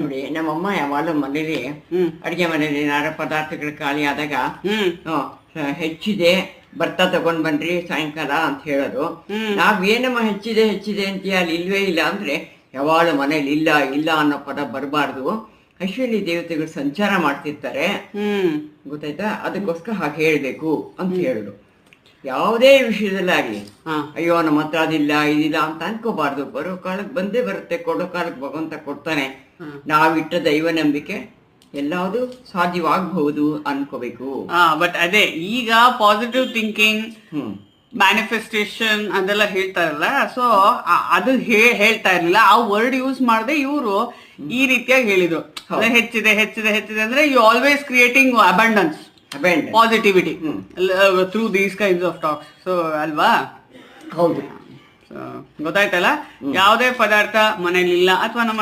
ನೋಡಿ ನಮ್ಮಮ್ಮ ಯಾವಾಗಲೂ ಮನೇಲಿ ಅಡಿಗೆ ಮನೇಲಿ ಏನಾರ ಪದಾರ್ಥಗಳು ಖಾಲಿ ಆದಾಗ ಹೆಚ್ಚಿದೆ ಬರ್ತಾ ತಗೊಂಡ್ ಬನ್ರಿ ಸಾಯಂಕಾಲ ಅಂತ ಹೇಳೋದು. ನಾವೇನಮ್ಮ ಹೆಚ್ಚಿದೆ ಅಂತ ಅಲ್ಲಿ ಇಲ್ವೇ ಇಲ್ಲ ಅಂದ್ರೆ ಯಾವಾಗಲೂ ಮನೇಲಿ ಇಲ್ಲ ಇಲ್ಲ ಅನ್ನೋ ಪದ ಬರಬಾರ್ದು. ಅಶ್ವಿನಿ ದೇವತೆಗಳು ಸಂಚಾರ ಮಾಡ್ತಿರ್ತಾರೆ, ಗೊತ್ತಾಯ್ತಾ? ಅದಕ್ಕೋಸ್ಕರ ಹಾಗೆ ಹೇಳ್ಬೇಕು ಅಂತ ಹೇಳುದು. ಯಾವುದೇ ವಿಷಯದಲ್ಲಾಗ್ಲಿ ಅಯ್ಯೋ ನಮ್ಮ ಹತ್ರ ಅದಿಲ್ಲ ಇದಿಲ್ಲ ಅಂತ ಅನ್ಕೋಬಾರ್ದು. ಬರೋ ಕಾಲಕ್ಕೆ ಬಂದೇ ಬರುತ್ತೆ, ಕೊಡೋ ಕಾಲಕ್ಕೆ ಭಗವಂತ ಕೊಡ್ತಾನೆ. ನಾವಿಟ್ಟ ದೈವ ನಂಬಿಕೆ ಎಲ್ಲಾವುದು ಸಾಧ್ಯವಾಗಬಹುದು ಅನ್ಕೋಬೇಕು. ಬಟ್ ಅದೇ ಈಗ ಪಾಸಿಟಿವ್ ಥಿಂಕಿಂಗ್, ಮ್ಯಾನಿಫೆಸ್ಟೇಷನ್ ಅದೆಲ್ಲ ಹೇಳ್ತಾರಲ್ಲ, ಸೊ ಅದು ಹೇಳ್ತಾ ಇರ್ಲಿಲ್ಲ. ಆ ವರ್ಡ್ ಯೂಸ್ ಮಾಡದೆ ಇವರು ಈ ರೀತಿಯಾಗಿ ಹೇಳಿದ್ರು. ಹೆಚ್ಚಿದೆ ಅಂದ್ರೆ you always creating abundance, positivity through these kinds of talks. So ಅಲ್ವಾ? ಹೌದು. ಗೊತ್ತಾಯ್ತಲ್ಲ, ಯಾವುದೇ ಪದಾರ್ಥ ಮನೇಲಿ ಇಲ್ಲ ಅಥವಾ ನಮ್ಮ